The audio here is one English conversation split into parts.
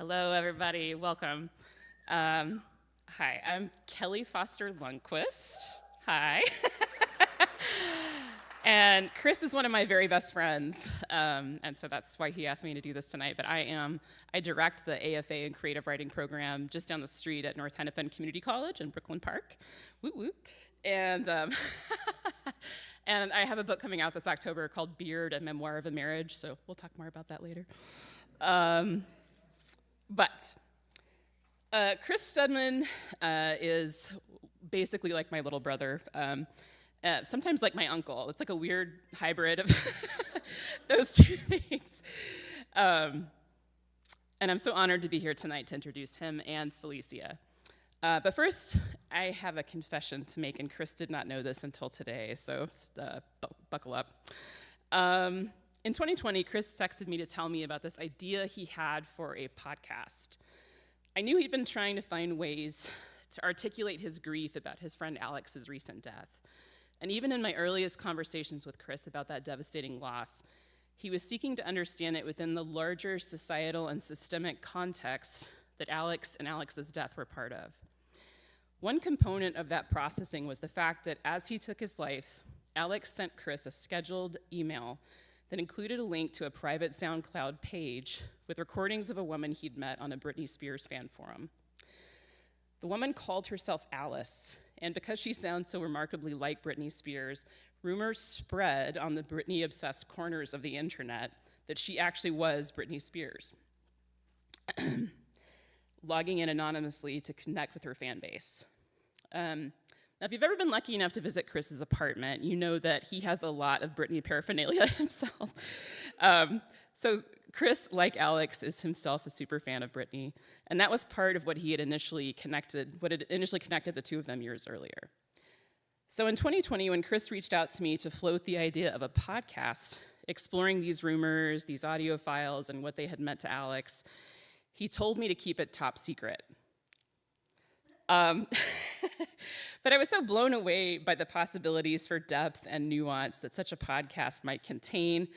Hello, everybody. Welcome. Hi, I'm Kelly Foster Lundquist. Hi. And Chris is one of my very best friends, and so that's why he asked me to do this tonight. But I direct the AFA and Creative Writing program just down the street at North Hennepin Community College in Brooklyn Park. Woot woot. And and I have a book coming out this October called Beard, a Memoir of a Marriage, so we'll talk more about that later. But Chris Stedman is basically like my little brother, sometimes like my uncle. It's like a weird hybrid of those two things. And I'm so honored to be here tonight to introduce him and Celisia. But first, I have a confession to make, and Chris did not know this until today, so buckle up. In 2020, Chris texted me to tell me about this idea he had for a podcast. I knew he'd been trying to find ways to articulate his grief about his friend Alex's recent death. And even in my earliest conversations with Chris about that devastating loss, he was seeking to understand it within the larger societal and systemic context that Alex and Alex's death were part of. One component of that processing was the fact that as he took his life, Alex sent Chris a scheduled email that included a link to a private SoundCloud page with recordings of a woman he'd met on a Britney Spears fan forum. The woman called herself Alice, and because she sounds so remarkably like Britney Spears, rumors spread on the Britney-obsessed corners of the internet that she actually was Britney Spears, logging in anonymously to connect with her fan base. Now, if you've ever been lucky enough to visit Chris's apartment, you know that he has a lot of Britney paraphernalia himself. So Chris, like Alex, is himself a super fan of Britney, and that was part of what had initially connected the two of them years earlier. So in 2020, when Chris reached out to me to float the idea of a podcast exploring these rumors, these audio files, and what they had meant to Alex, he told me to keep it top secret. But I was so blown away by the possibilities for depth and nuance that such a podcast might contain,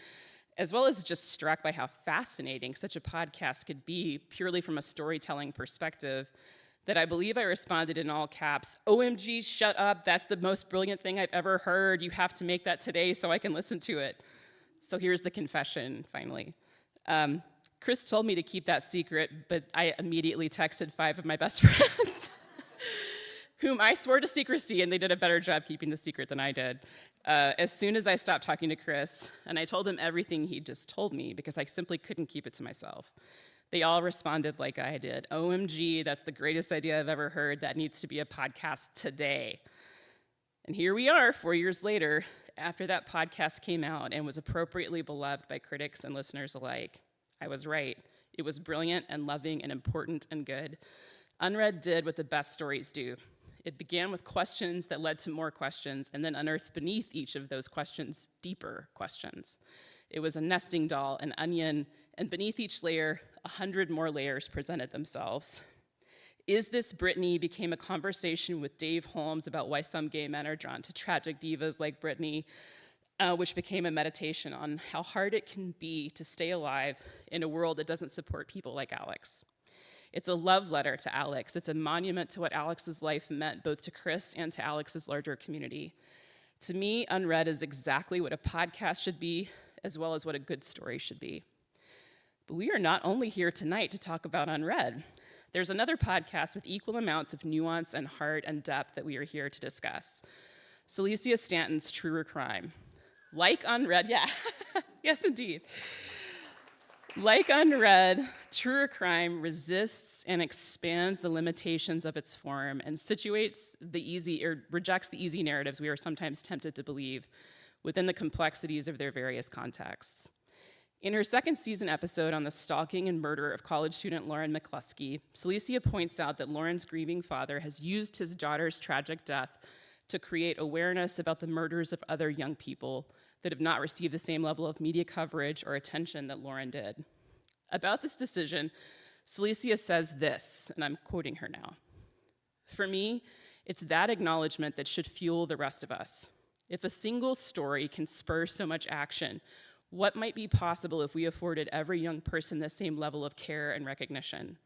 as well as just struck by how fascinating such a podcast could be purely from a storytelling perspective, that I believe I responded in all caps, "OMG, shut up, that's the most brilliant thing I've ever heard. You have to make that today so I can listen to it." So here's the confession, finally. Chris told me to keep that secret, but I immediately texted 5 of my best friends, whom I swore to secrecy, and they did a better job keeping the secret than I did. As soon as I stopped talking to Chris, and I told him everything he just told me, because I simply couldn't keep it to myself, they all responded like I did. "OMG, that's the greatest idea I've ever heard. That needs to be a podcast today." And here we are, 4 years later, after that podcast came out and was appropriately beloved by critics and listeners alike. I was right. It was brilliant and loving and important and good. Unread did what the best stories do. It began with questions that led to more questions, and then unearthed beneath each of those questions deeper questions. It was a nesting doll, an onion, and beneath each layer, 100 more layers presented themselves. Is This Britney became a conversation with Dave Holmes about why some gay men are drawn to tragic divas like Britney, which became a meditation on how hard it can be to stay alive in a world that doesn't support people like Alex. It's a love letter to Alex. It's a monument to what Alex's life meant both to Chris and to Alex's larger community. To me, Unread is exactly what a podcast should be, as well as what a good story should be. But we are not only here tonight to talk about Unread. There's another podcast with equal amounts of nuance and heart and depth that we are here to discuss. Celisia Stanton's Truer Crime. Like Unread, yeah, yes indeed. Like Unread, Truer Crime resists and expands the limitations of its form and rejects the easy narratives we are sometimes tempted to believe within the complexities of their various contexts. In her second season episode on the stalking and murder of college student Lauren McCluskey, Celisia points out that Lauren's grieving father has used his daughter's tragic death to create awareness about the murders of other young people that have not received the same level of media coverage or attention that Lauren did. About this decision, Celisia says this, and I'm quoting her now. "For me, it's that acknowledgement that should fuel the rest of us. If a single story can spur so much action, What might be possible if we afforded every young person the same level of care and recognition?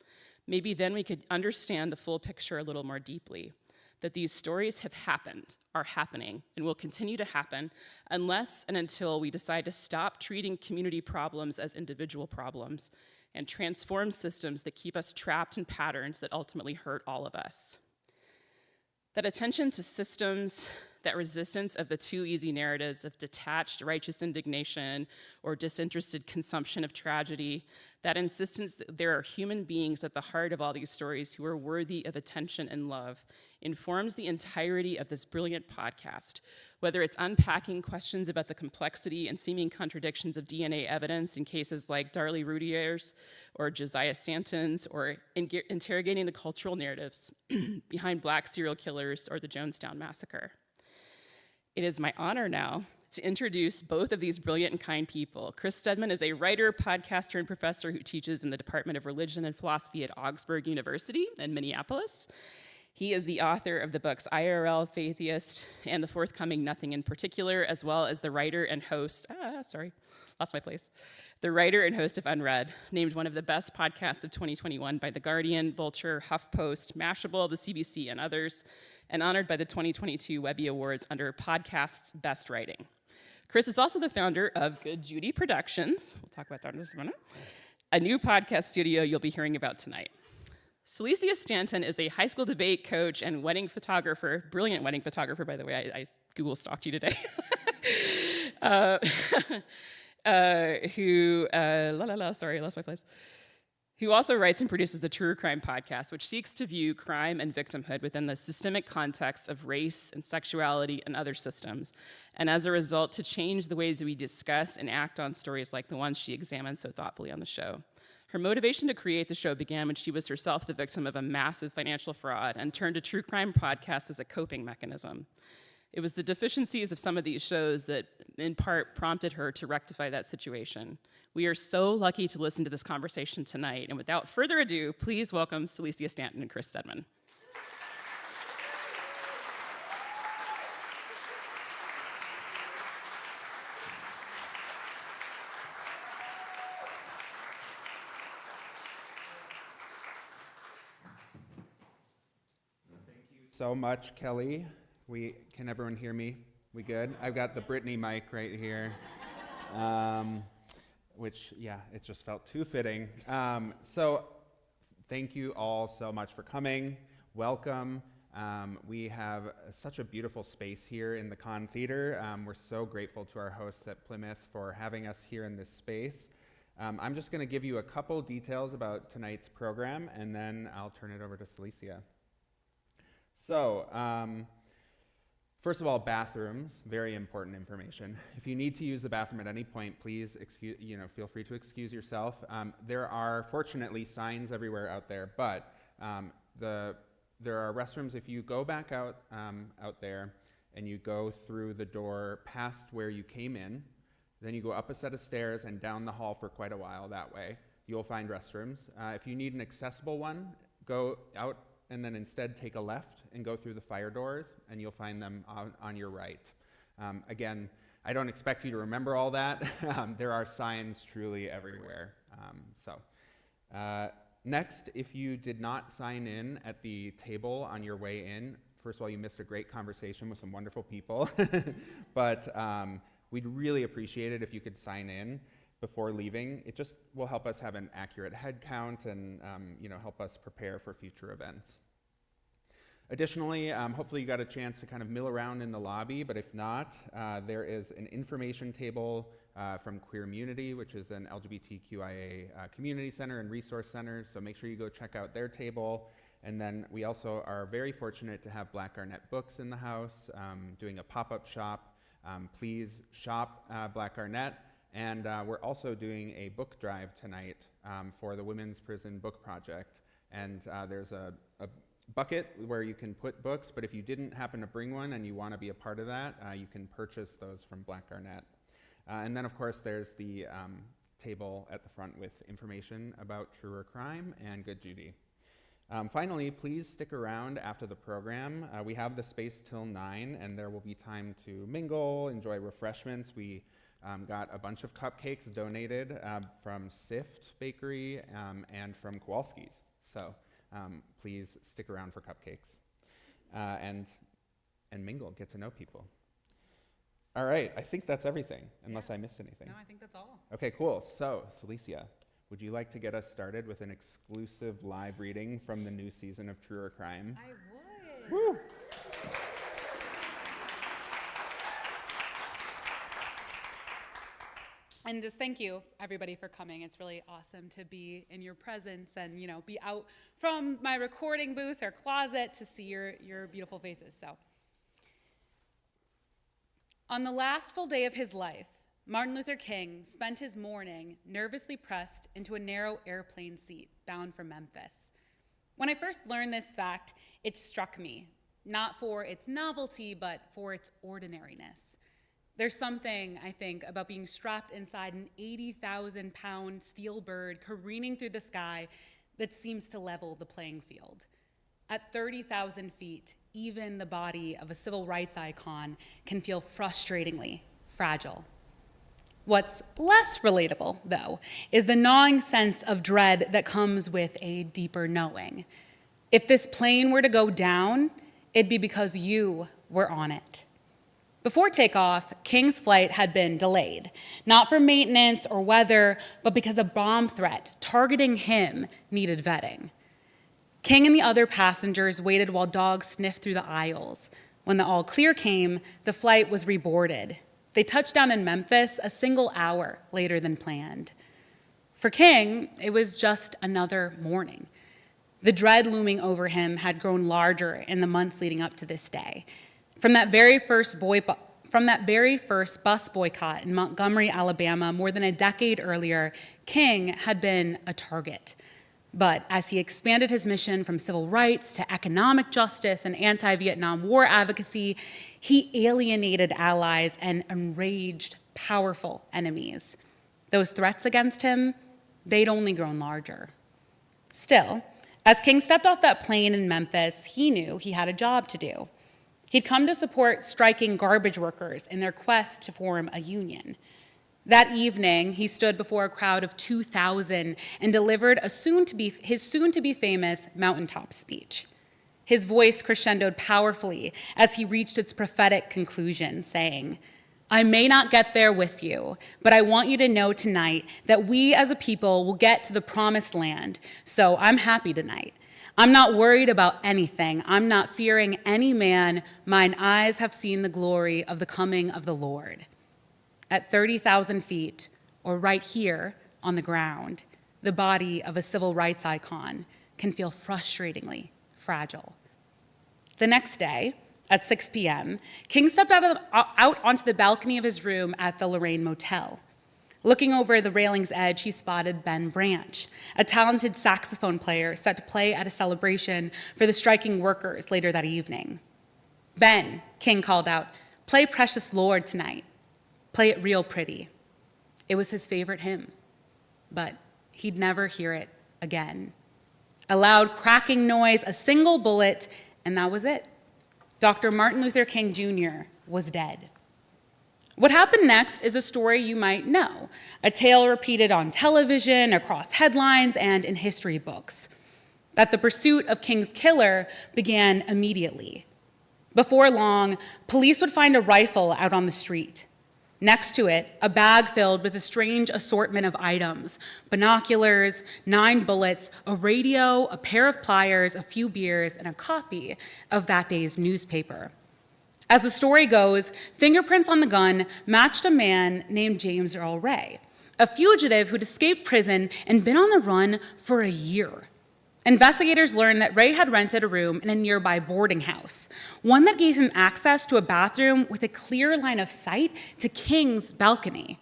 Maybe then we could understand the full picture a little more deeply, that these stories have happened, are happening, and will continue to happen unless and until we decide to stop treating community problems as individual problems and transform systems that keep us trapped in patterns that ultimately hurt all of us. That attention to systems, that resistance of the too easy narratives of detached righteous indignation or disinterested consumption of tragedy, that insistence that there are human beings at the heart of all these stories who are worthy of attention and love, informs the entirety of this brilliant podcast, whether it's unpacking questions about the complexity and seeming contradictions of DNA evidence in cases like Darlie Roudier's or Celisia Stanton's, or interrogating the cultural narratives behind Black serial killers or the Jonestown Massacre. It is my honor now to introduce both of these brilliant and kind people. Chris Stedman is a writer, podcaster, and professor who teaches in the Department of Religion and Philosophy at Augsburg University in Minneapolis. He is the author of the books IRL, Faithiest, and the forthcoming Nothing in Particular, as well as the writer and host, the writer and host of Unread, named one of the best podcasts of 2021 by The Guardian, Vulture, HuffPost, Mashable, the CBC, and others, and honored by the 2022 Webby Awards under Podcast's Best Writing. Chris is also the founder of Good Judy Productions, we'll talk about that in just a minute, a new podcast studio you'll be hearing about tonight. Celisia Stanton is a high school debate coach and wedding photographer, brilliant wedding photographer, by the way. I Google stalked you today. Sorry, I lost my place. Who also writes and produces the True Crime podcast, which seeks to view crime and victimhood within the systemic context of race and sexuality and other systems, and as a result, to change the ways we discuss and act on stories like the ones she examined so thoughtfully on the show. Her motivation to create the show began when she was herself the victim of a massive financial fraud and turned to true crime podcasts as a coping mechanism. It was the deficiencies of some of these shows that, in part, prompted her to rectify that situation. We are so lucky to listen to this conversation tonight, and without further ado, please welcome Celisia Stanton and Chris Stedman. So much, Kelly. Can everyone hear me? We good? I've got the Brittany mic right here, which, yeah, it just felt too fitting. So thank you all so much for coming. Welcome. We have such a beautiful space here in the Conn Theater. We're so grateful to our hosts at Plymouth for having us here in this space. I'm just going to give you a couple details about tonight's program, and then I'll turn it over to Celisia. So, first of all, bathrooms, very important information. If you need to use the bathroom at any point, please feel free to excuse yourself. There are, fortunately, signs everywhere out there, but there are restrooms. If you go back out there and you go through the door past where you came in, then you go up a set of stairs and down the hall for quite a while that way. You'll find restrooms. If you need an accessible one, go out and then instead take a left and go through the fire doors, and you'll find them on your right. Again, I don't expect you to remember all that. There are signs truly everywhere. Next, if you did not sign in at the table on your way in, first of all, you missed a great conversation with some wonderful people, but we'd really appreciate it if you could sign in before leaving. It just will help us have an accurate head count and help us prepare for future events. Additionally, hopefully you got a chance to kind of mill around in the lobby, but if not, there is an information table from Queermunity, which is an LGBTQIA community center and resource center, so make sure you go check out their table. And then we also are very fortunate to have Black Garnet Books in the house, doing a pop-up shop. Please shop Black Garnet. And we're also doing a book drive tonight for the Women's Prison Book Project. And there's a bucket where you can put books, but if you didn't happen to bring one and you want to be a part of that, you can purchase those from Black Garnet. And then, of course, there's the table at the front with information about Truer Crime and Good Judy. Finally, please stick around after the program. We have the space till 9, and there will be time to mingle, enjoy refreshments. We got a bunch of cupcakes donated from Sift Bakery and from Kowalski's. So please stick around for cupcakes and mingle, get to know people. All right, I think that's everything, unless I missed anything. No, I think that's all. Okay, cool. So, Celisia, would you like to get us started with an exclusive live reading from the new season of True or Crime? I would. Woo! And just thank you, everybody, for coming. It's really awesome to be in your presence and, be out from my recording booth or closet to see your beautiful faces. So, on the last full day of his life, Martin Luther King spent his morning nervously pressed into a narrow airplane seat bound for Memphis. When I first learned this fact, it struck me, not for its novelty, but for its ordinariness. There's something, I think, about being strapped inside an 80,000-pound steel bird careening through the sky that seems to level the playing field. At 30,000 feet, even the body of a civil rights icon can feel frustratingly fragile. What's less relatable, though, is the gnawing sense of dread that comes with a deeper knowing. If this plane were to go down, it'd be because you were on it. Before takeoff, King's flight had been delayed, not for maintenance or weather, but because a bomb threat targeting him needed vetting. King and the other passengers waited while dogs sniffed through the aisles. When the all clear came, the flight was reboarded. They touched down in Memphis a single hour later than planned. For King, it was just another morning. The dread looming over him had grown larger in the months leading up to this day. From that very first bus boycott in Montgomery, Alabama, more than a decade earlier, King had been a target. But as he expanded his mission from civil rights to economic justice and anti-Vietnam War advocacy, he alienated allies and enraged powerful enemies. Those threats against him, they'd only grown larger. Still, as King stepped off that plane in Memphis, he knew he had a job to do. He'd come to support striking garbage workers in their quest to form a union. That evening, he stood before a crowd of 2,000 and delivered his soon-to-be famous mountaintop speech. His voice crescendoed powerfully as he reached its prophetic conclusion, saying, "I may not get there with you, but I want you to know tonight that we as a people will get to the promised land, so I'm happy tonight. I'm not worried about anything. I'm not fearing any man. Mine eyes have seen the glory of the coming of the Lord." At 30,000 feet, or right here on the ground, the body of a civil rights icon can feel frustratingly fragile. The next day, at 6 p.m., King stepped out onto the balcony of his room at the Lorraine Motel. Looking over the railing's edge, he spotted Ben Branch, a talented saxophone player set to play at a celebration for the striking workers later that evening. "Ben," King called out, "play Precious Lord tonight. Play it real pretty." It was his favorite hymn, but he'd never hear it again. A loud cracking noise, a single bullet, and that was it. Dr. Martin Luther King Jr. was dead. What happened next is a story you might know, a tale repeated on television, across headlines, and in history books. That the pursuit of King's killer began immediately. Before long, police would find a rifle out on the street. Next to it, a bag filled with a strange assortment of items: binoculars, 9 bullets, a radio, a pair of pliers, a few beers, and a copy of that day's newspaper. As the story goes, fingerprints on the gun matched a man named James Earl Ray, a fugitive who'd escaped prison and been on the run for a year. Investigators learned that Ray had rented a room in a nearby boarding house, one that gave him access to a bathroom with a clear line of sight to King's balcony.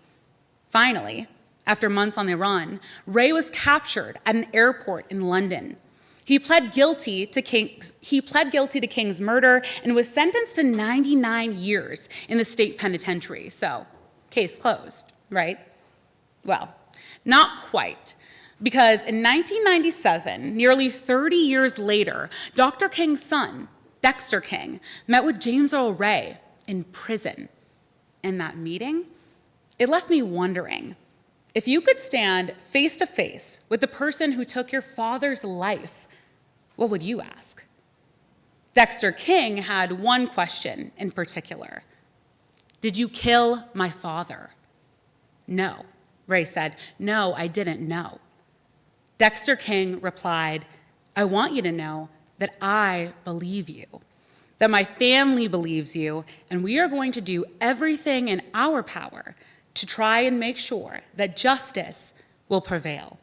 Finally, after months on the run, Ray was captured at an airport in London. He pled guilty to King's murder and was sentenced to 99 years in the state penitentiary. So, case closed, right? Well, not quite. Because in 1997, nearly 30 years later, Dr. King's son, Dexter King, met with James Earl Ray in prison. And that meeting, It left me wondering, if you could stand face to face with the person who took your father's life, what would you ask? Dexter King had one question in particular. Did you kill my father? No, Ray said. No, I didn't know. Dexter King replied, I want you to know that I believe you, that my family believes you, and we are going to do everything in our power to try and make sure that justice will prevail.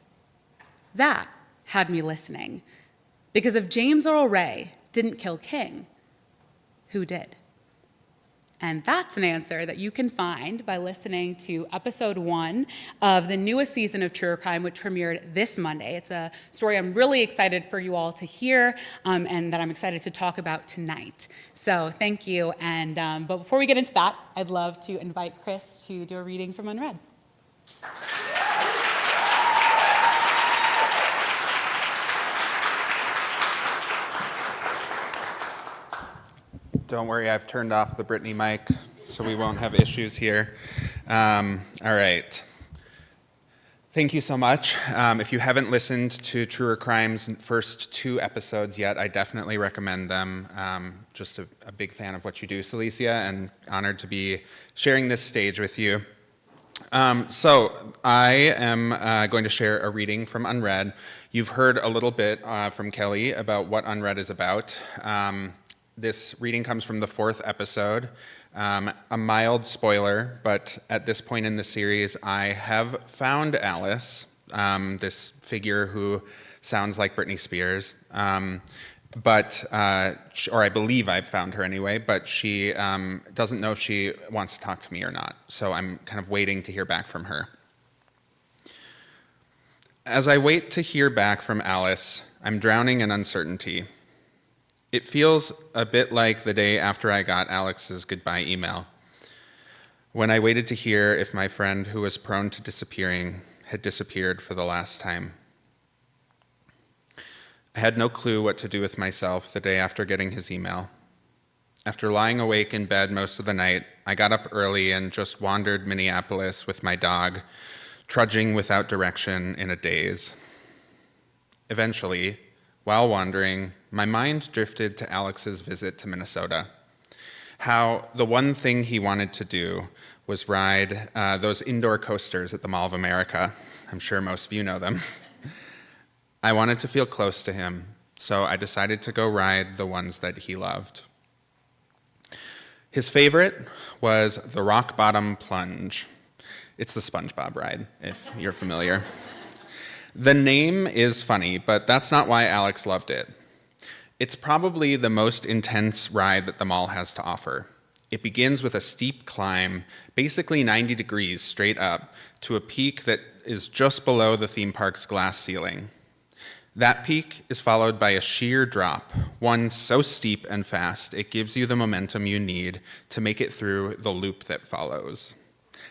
That had me listening, because if James Earl Ray didn't kill King, who did? And that's an answer that you can find by listening to episode 1 of the newest season of True Crime, which premiered this Monday. It's a story I'm really excited for you all to hear and that I'm excited to talk about tonight. So thank you. And but before we get into that, I'd love to invite Chris to do a reading from Unread. Don't worry, I've turned off the Brittany mic, so we won't have issues here. All right. Thank you so much. If you haven't listened to Truer Crime's first 2 episodes yet, I definitely recommend them. Just a big fan of what you do, Celisia, and honored to be sharing this stage with you. So I am going to share a reading from Unread. You've heard a little bit from Kelly about what Unread is about. This reading comes from the 4th episode. A mild spoiler, but at this point in the series, I have found Alice, this figure who sounds like Britney Spears, or I believe I've found her anyway, but she doesn't know if she wants to talk to me or not, so I'm kind of waiting to hear back from her. As I wait to hear back from Alice, I'm drowning in uncertainty. It feels a bit like the day after I got Alex's goodbye email, when I waited to hear if my friend who was prone to disappearing had disappeared for the last time. I had no clue what to do with myself the day after getting his email. After lying awake in bed most of the night, I got up early and just wandered Minneapolis with my dog, trudging without direction in a daze. Eventually, while wandering, my mind drifted to Alex's visit to Minnesota. How the one thing he wanted to do was ride those indoor coasters at the Mall of America. I'm sure most of you know them. I wanted to feel close to him, so I decided to go ride the ones that he loved. His favorite was the Rock Bottom Plunge. It's the SpongeBob ride, if you're familiar. The name is funny, but that's not why Alex loved it. It's probably the most intense ride that the mall has to offer. It begins with a steep climb, basically 90 degrees straight up, to a peak that is just below the theme park's glass ceiling. That peak is followed by a sheer drop, one so steep and fast it gives you the momentum you need to make it through the loop that follows.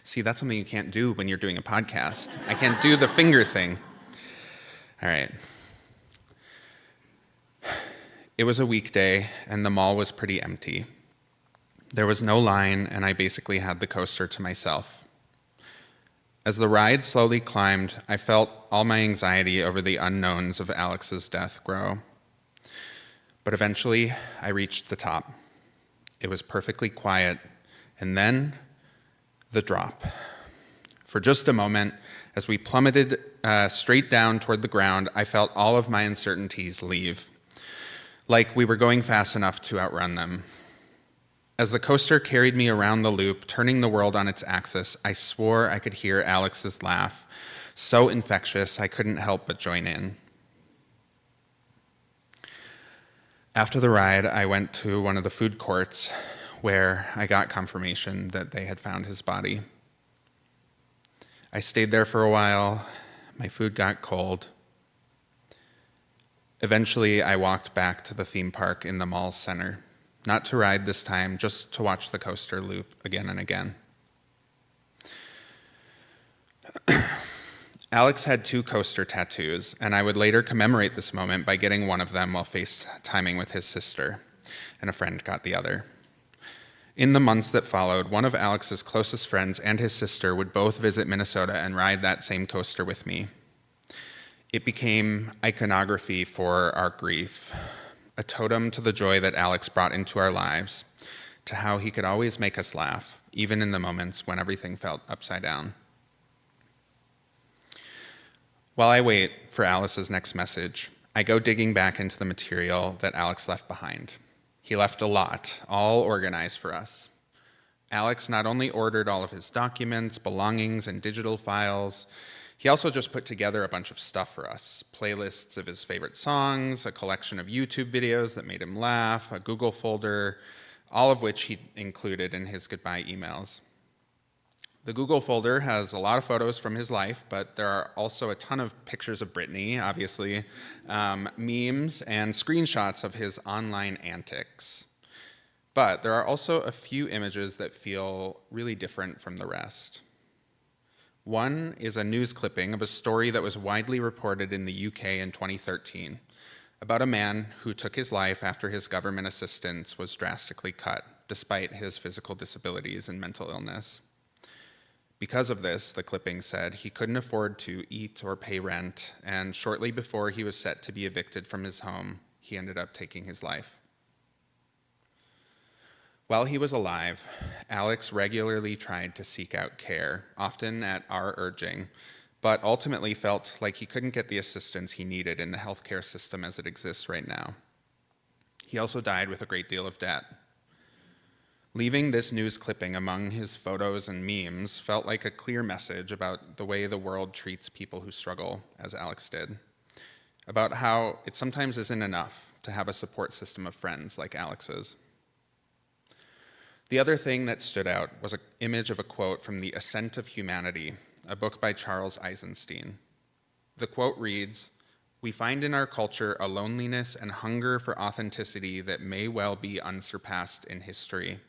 See, that's something you can't do when you're doing a podcast. I can't do the finger thing. All right. It was a weekday, and the mall was pretty empty. There was no line, and I basically had the coaster to myself. As the ride slowly climbed, I felt all my anxiety over the unknowns of Alex's death grow. But eventually, I reached the top. It was perfectly quiet, and then the drop. For just a moment, as we plummeted straight down toward the ground, I felt all of my uncertainties leave, like we were going fast enough to outrun them. As the coaster carried me around the loop, turning the world on its axis, I swore I could hear Alex's laugh, so infectious I couldn't help but join in. After the ride, I went to one of the food courts where I got confirmation that they had found his body. I stayed there for a while. My food got cold. Eventually, I walked back to the theme park in the mall's center, not to ride this time, just to watch the coaster loop again and again. Alex had 2 coaster tattoos, and I would later commemorate this moment by getting one of them while FaceTiming with his sister, and a friend got the other. In the months that followed, one of Alex's closest friends and his sister would both visit Minnesota and ride that same coaster with me. It became iconography for our grief, a totem to the joy that Alex brought into our lives, to how he could always make us laugh, even in the moments when everything felt upside down. While I wait for Alice's next message, I go digging back into the material that Alex left behind. He left a lot, all organized for us. Alex not only ordered all of his documents, belongings, and digital files, he also just put together a bunch of stuff for us. Playlists of his favorite songs, a collection of YouTube videos that made him laugh, a Google folder, all of which he included in his goodbye emails. The Google folder has a lot of photos from his life, but there are also a ton of pictures of Brittany, obviously, memes, and screenshots of his online antics. But there are also a few images that feel really different from the rest. One is a news clipping of a story that was widely reported in the UK in 2013 about a man who took his life after his government assistance was drastically cut, despite his physical disabilities and mental illness. Because of this, the clipping said, he couldn't afford to eat or pay rent, and shortly before he was set to be evicted from his home, he ended up taking his life. While he was alive, Alex regularly tried to seek out care, often at our urging, but ultimately felt like he couldn't get the assistance he needed in the healthcare system as it exists right now. He also died with a great deal of debt. Leaving this news clipping among his photos and memes felt like a clear message about the way the world treats people who struggle, as Alex did, about how it sometimes isn't enough to have a support system of friends like Alex's. The other thing that stood out was an image of a quote from The Ascent of Humanity, a book by Charles Eisenstein. The quote reads, "We find in our culture a loneliness and hunger for authenticity that may well be unsurpassed in history.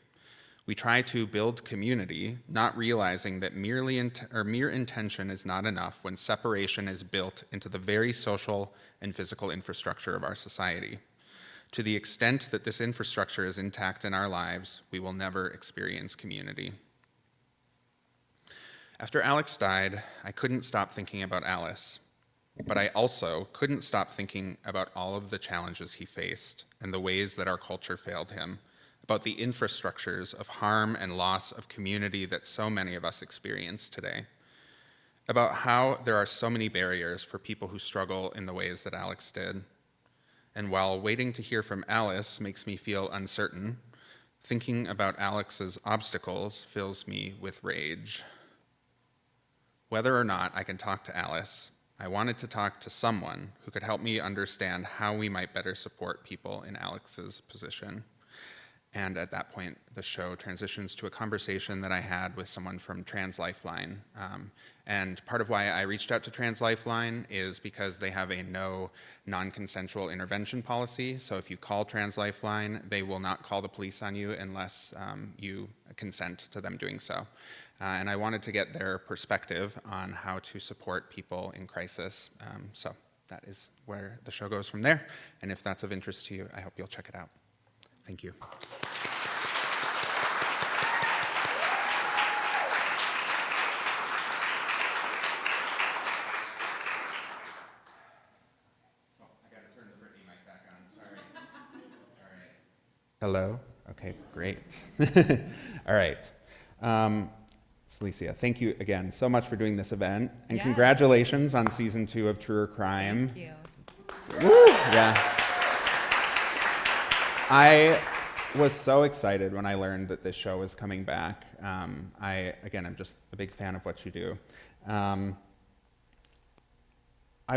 We try to build community, not realizing that mere intention is not enough when separation is built into the very social and physical infrastructure of our society. To the extent that this infrastructure is intact in our lives, we will never experience community." After Alex died, I couldn't stop thinking about Alice, but I also couldn't stop thinking about all of the challenges he faced and the ways that our culture failed him, about the infrastructures of harm and loss of community that so many of us experience today, about how there are so many barriers for people who struggle in the ways that Alex did. And while waiting to hear from Alice makes me feel uncertain, thinking about Alex's obstacles fills me with rage. Whether or not I can talk to Alice, I wanted to talk to someone who could help me understand how we might better support people in Alex's position. And at that point, the show transitions to a conversation that I had with someone from Trans Lifeline. And part of why I reached out to Trans Lifeline is because they have a no non-consensual intervention policy. So if you call Trans Lifeline, they will not call the police on you unless you consent to them doing so. And I wanted to get their perspective on how to support people in crisis. So that is where the show goes from there. And if that's of interest to you, I hope you'll check it out. Thank you. Hello? Okay, great. All right. Celisia, thank you again so much for doing this event. And Yes. Congratulations on season 2 of Truer Crime. Thank you. Woo! Yeah. I was so excited when I learned that this show was coming back. I'm just a big fan of what you do. I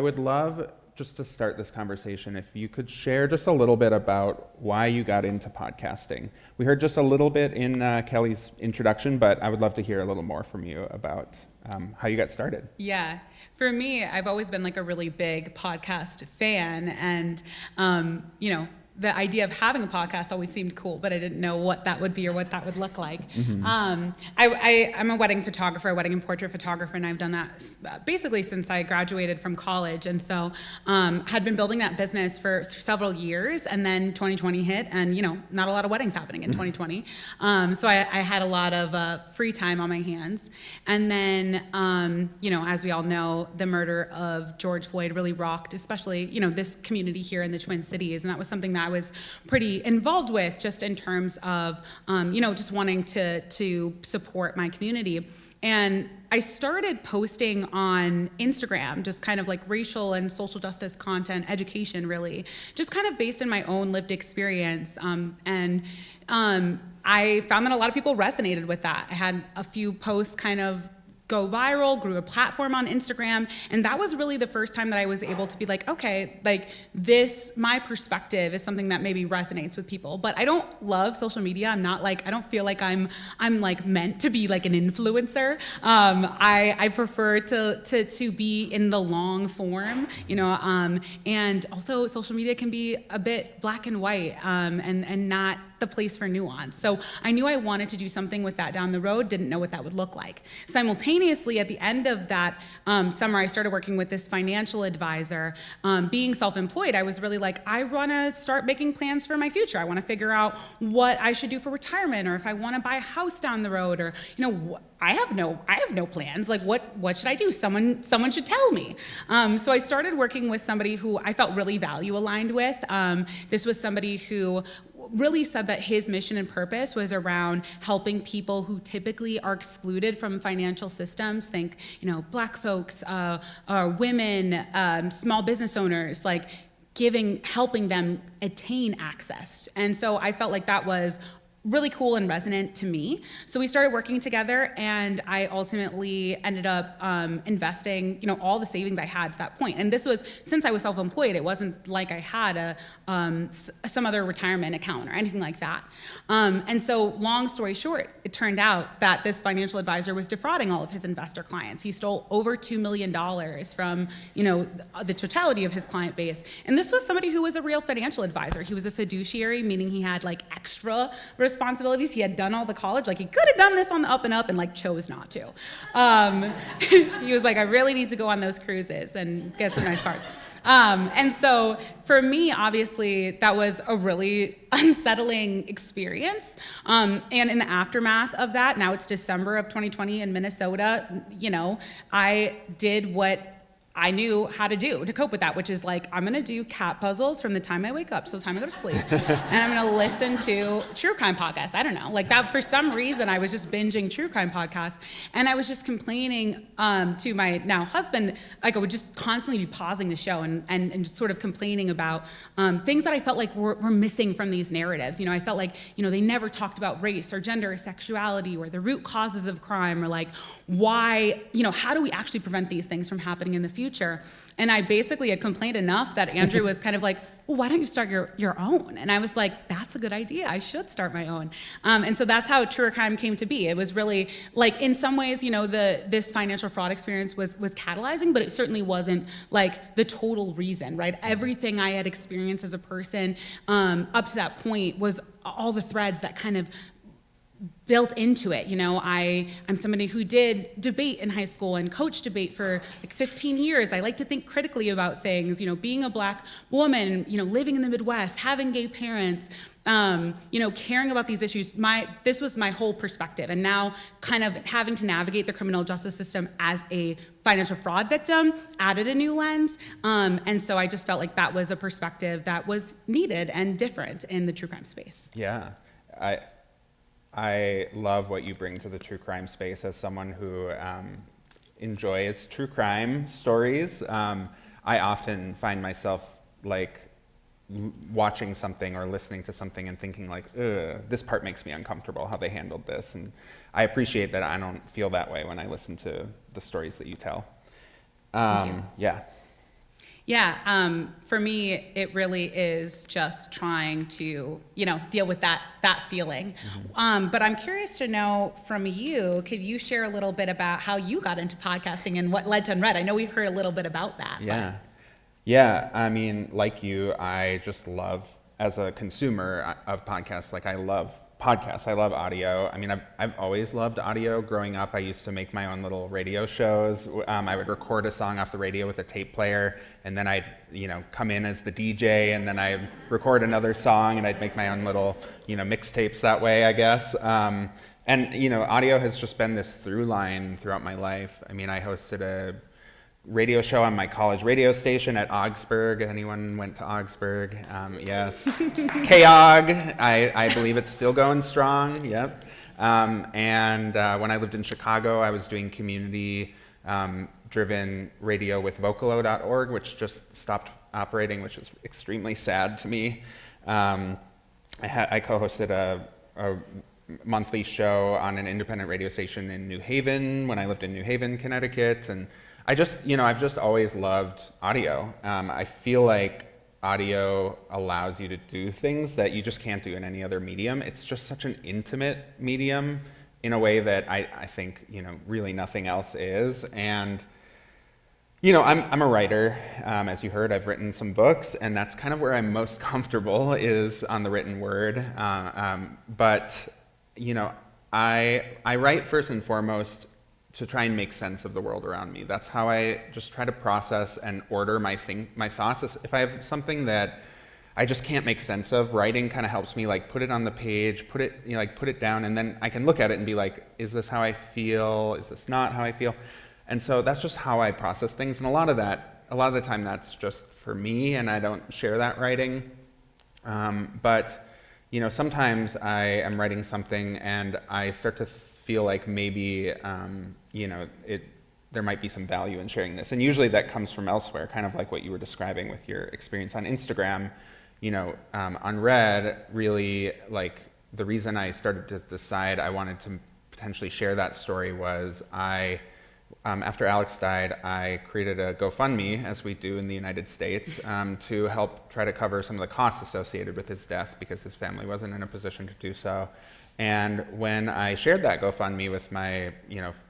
would love just to start this conversation if you could share just a little bit about why you got into podcasting. We heard just a little bit in Kelly's introduction, but I would love to hear a little more from you about how you got started. Yeah, for me, I've always been like a really big podcast fan, and the idea of having a podcast always seemed cool, but I didn't know what that would be or what that would look like. I'm a wedding photographer, a wedding and portrait photographer, and I've done that basically since I graduated from college. And so had been building that business for several years, and then 2020 hit, and not a lot of weddings happening in 2020. So I had a lot of free time on my hands. And then, as we all know, the murder of George Floyd really rocked, especially, this community here in the Twin Cities. And that was something that I was pretty involved with, just in terms of, just wanting to support my community. And I started posting on Instagram, just kind of like racial and social justice content, education really, just kind of based in my own lived experience. I found that a lot of people resonated with that. I had a few posts kind of go viral, grew a platform on Instagram, and that was really the first time that I was able to be like, okay, like my perspective is something that maybe resonates with people. But I don't love social media. I don't feel like I'm like meant to be like an influencer. I prefer to be in the long form, and also social media can be a bit black and white, and not the place for nuance. So I knew I wanted to do something with that down the road, didn't know what that would look like. Simultaneously, at the end of that summer, I started working with this financial advisor. Being self-employed, I was really like, I want to start making plans for my future. I want to figure out what I should do for retirement, or if I want to buy a house down the road, or I have no plans. Like, what should I do? Someone should tell me. So I started working with somebody who I felt really value aligned with. This was somebody who really said that his mission and purpose was around helping people who typically are excluded from financial systems. Think, Black folks, women, small business owners, like helping them attain access. And so I felt like that was really cool and resonant to me. So we started working together, and I ultimately ended up investing, all the savings I had to that point. And this was, since I was self-employed, it wasn't like I had some other retirement account or anything like that. And so long story short, it turned out that this financial advisor was defrauding all of his investor clients. He stole over $2 million from, the totality of his client base. And this was somebody who was a real financial advisor. He was a fiduciary, meaning he had like extra responsibilities. He had done all the college, like he could have done this on the up and up and like chose not to. He was like, I really need to go on those cruises and get some nice cars. And so for me, obviously, that was a really unsettling experience. And in the aftermath of that, now it's December of 2020 in Minnesota, I did what I knew how to do to cope with that, which is like, I'm gonna do cat puzzles from the time I wake up to the time I go to sleep. And I'm gonna listen to true crime podcasts. I don't know, like that, for some reason, I was just binging true crime podcasts. And I was just complaining to my now husband, like I would just constantly be pausing the show and just sort of complaining about things that I felt like were missing from these narratives. I felt like, they never talked about race or gender or sexuality or the root causes of crime, or like why, how do we actually prevent these things from happening in the future? And I basically had complained enough that Andrew was kind of like, well, why don't you start your own? And I was like, that's a good idea. I should start my own. And so that's how True Crime came to be. It was really like, in some ways, this financial fraud experience was catalyzing, but it certainly wasn't like the total reason, right? Everything I had experienced as a person up to that point was all the threads that kind of built into it. I'm somebody who did debate in high school and coached debate for like 15 years. I like to think critically about things, being a Black woman, living in the Midwest, having gay parents, caring about these issues. This was my whole perspective. And now kind of having to navigate the criminal justice system as a financial fraud victim added a new lens. And so I just felt like that was a perspective that was needed and different in the true crime space. Yeah, I love what you bring to the true crime space as someone who enjoys true crime stories. I often find myself like watching something or listening to something and thinking like, this part makes me uncomfortable, how they handled this. And I appreciate that I don't feel that way when I listen to the stories that you tell. Thank you. Yeah. Yeah, for me, it really is just trying to, deal with that feeling. Mm-hmm. But I'm curious to know from you, could you share a little bit about how you got into podcasting and what led to Unread? I know we've heard a little bit about that. Yeah. Yeah, I mean, like you, I just love as a consumer of podcasts, like I love podcasts. I love audio. I mean, I've always loved audio. Growing up, I used to make my own little radio shows. I would record a song off the radio with a tape player, and then I'd, come in as the DJ, and then I'd record another song, and I'd make my own little, mixtapes that way, I guess. And audio has just been this through line throughout my life. I mean, I hosted a radio show on my college radio station at Augsburg. Anyone went to Augsburg? Yes. KOG, I believe it's still going strong, yep. And when I lived in Chicago, I was doing community driven radio with Vocalo.org, which just stopped operating, which is extremely sad to me. I co-hosted a monthly show on an independent radio station in New Haven when I lived in New Haven, Connecticut, and I've just always loved audio. I feel like audio allows you to do things that you just can't do in any other medium. It's just such an intimate medium in a way that I think, really nothing else is. And, I'm a writer. As you heard, I've written some books, and that's kind of where I'm most comfortable is on the written word. But I write first and foremost to try and make sense of the world around me. That's how I just try to process and order my thoughts. If I have something that I just can't make sense of, writing kind of helps me put it on the page, put it down, and then I can look at it and be like, is this how I feel? Is this not how I feel? And so that's just how I process things. And a lot of the time that's just for me, and I don't share that writing. But sometimes I am writing something and I start to feel like maybe, there might be some value in sharing this. And usually that comes from elsewhere, kind of like what you were describing with your experience on Instagram. Unread, really, the reason I started to decide I wanted to potentially share that story was after Alex died, I created a GoFundMe, as we do in the United States, to help try to cover some of the costs associated with his death because his family wasn't in a position to do so. And when I shared that GoFundMe with my,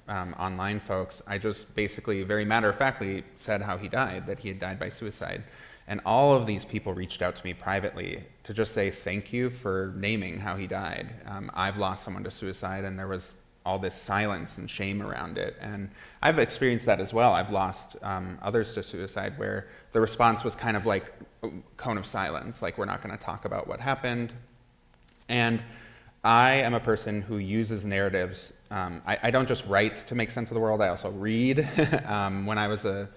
online folks, I just basically very matter-of-factly said how he died, that he had died by suicide. And all of these people reached out to me privately to just say thank you for naming how he died. I've lost someone to suicide, and there was all this silence and shame around it. And I've experienced that as well. I've lost others to suicide where the response was kind of like a cone of silence, like we're not going to talk about what happened. And I am a person who uses narratives. I don't just write to make sense of the world, I also read. When I was a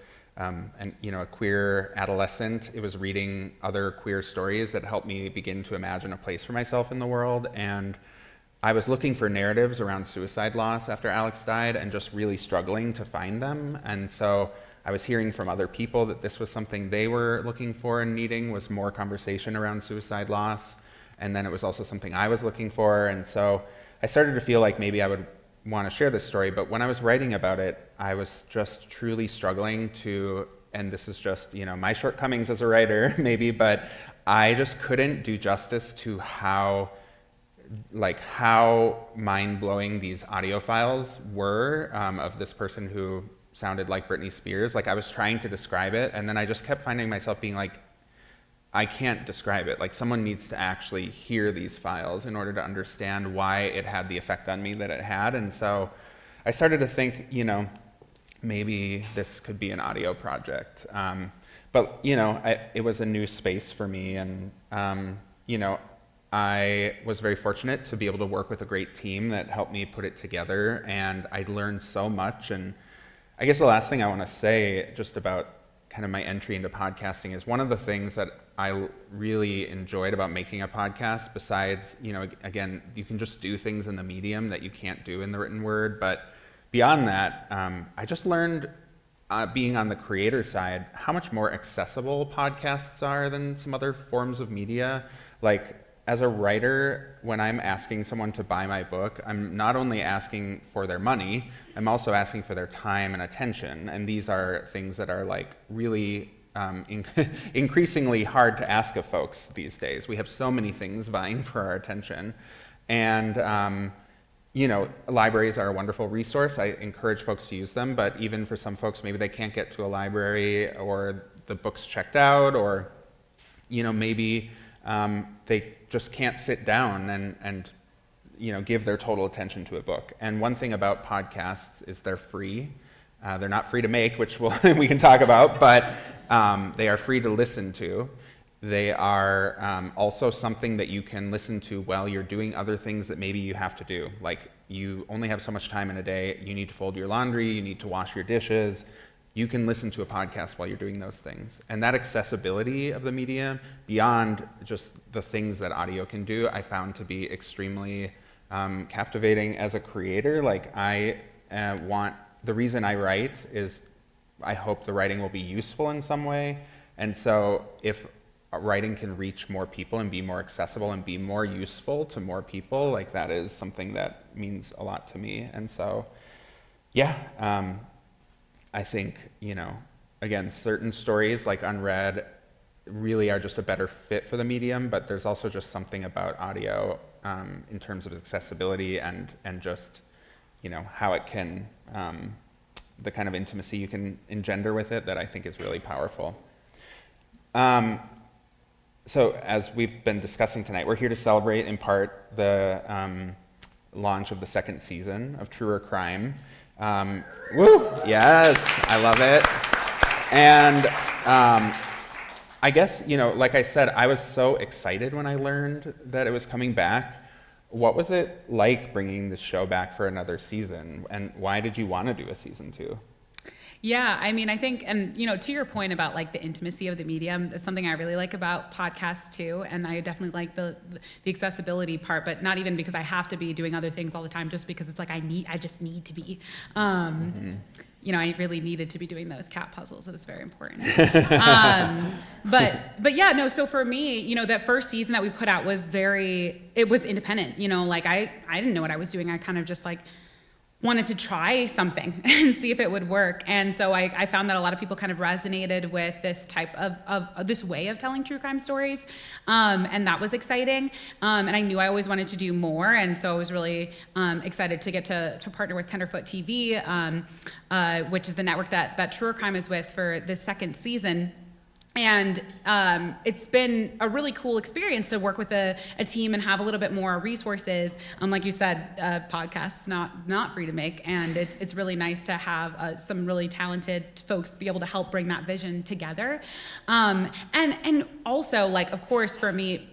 queer adolescent, it was reading other queer stories that helped me begin to imagine a place for myself in the world. And I was looking for narratives around suicide loss after Alex died and just really struggling to find them. And so I was hearing from other people that this was something they were looking for and needing, was more conversation around suicide loss. And then it was also something I was looking for. And so I started to feel like maybe I would want to share this story. But when I was writing about it, I was just truly struggling to, and this is just, my shortcomings as a writer, maybe, but I just couldn't do justice to how mind-blowing these audio files were of this person who sounded like Britney Spears. I was trying to describe it, and then I just kept finding myself being like, I can't describe it. Someone needs to actually hear these files in order to understand why it had the effect on me that it had. And so I started to think, maybe this could be an audio project. But it was a new space for me, and I was very fortunate to be able to work with a great team that helped me put it together, and I learned so much. And I guess the last thing I want to say just about kind of my entry into podcasting is one of the things that I really enjoyed about making a podcast, besides, again, you can just do things in the medium that you can't do in the written word, but beyond that, I just learned being on the creator side how much more accessible podcasts are than some other forms of media. As a writer, when I'm asking someone to buy my book, I'm not only asking for their money, I'm also asking for their time and attention. And these are things that are really increasingly hard to ask of folks these days. We have so many things vying for our attention. And libraries are a wonderful resource. I encourage folks to use them, but even for some folks, maybe they can't get to a library, or the book's checked out, or maybe they just can't sit down and give their total attention to a book. And one thing about podcasts is they're free. They're not free to make, which we can talk about, but they are free to listen to. They are also something that you can listen to while you're doing other things that maybe you have to do. Like, you only have so much time in a day. You need to fold your laundry. You need to wash your dishes. You can listen to a podcast while you're doing those things. And that accessibility of the medium, beyond just the things that audio can do, I found to be extremely captivating as a creator. Like, the reason I write is I hope the writing will be useful in some way. And so if writing can reach more people and be more accessible and be more useful to more people, like, that is something that means a lot to me. And so, yeah, I think, again, certain stories like Unread really are just a better fit for the medium, but there's also just something about audio in terms of accessibility and just, how it can, the kind of intimacy you can engender with it, that I think is really powerful. So as we've been discussing tonight, we're here to celebrate in part the launch of the second season of Truer Crime. Woo! Yes, I love it. And I guess, like I said, I was so excited when I learned that it was coming back. What was it like bringing the show back for another season? And why did you want to do a season 2? Yeah, I mean, I think, and to your point about like the intimacy of the medium, that's something I really like about podcasts too. And I definitely like the accessibility part, but not even because I have to be doing other things all the time, just because it's like I just need to be. I really needed to be doing those cat puzzles. It was very important. But yeah, no, so for me, that first season that we put out was it was independent. Like I didn't know what I was doing. I kind of just like wanted to try something and see if it would work. And so I found that a lot of people kind of resonated with this type of this way of telling true crime stories. And that was exciting. And I knew I always wanted to do more. And so I was really excited to get to partner with Tenderfoot TV, which is the network that Truer Crime is with for this second season. And it's been a really cool experience to work with a team and have a little bit more resources. Like you said, podcasts not free to make, and it's really nice to have some really talented folks be able to help bring that vision together. And also, like, of course, for me,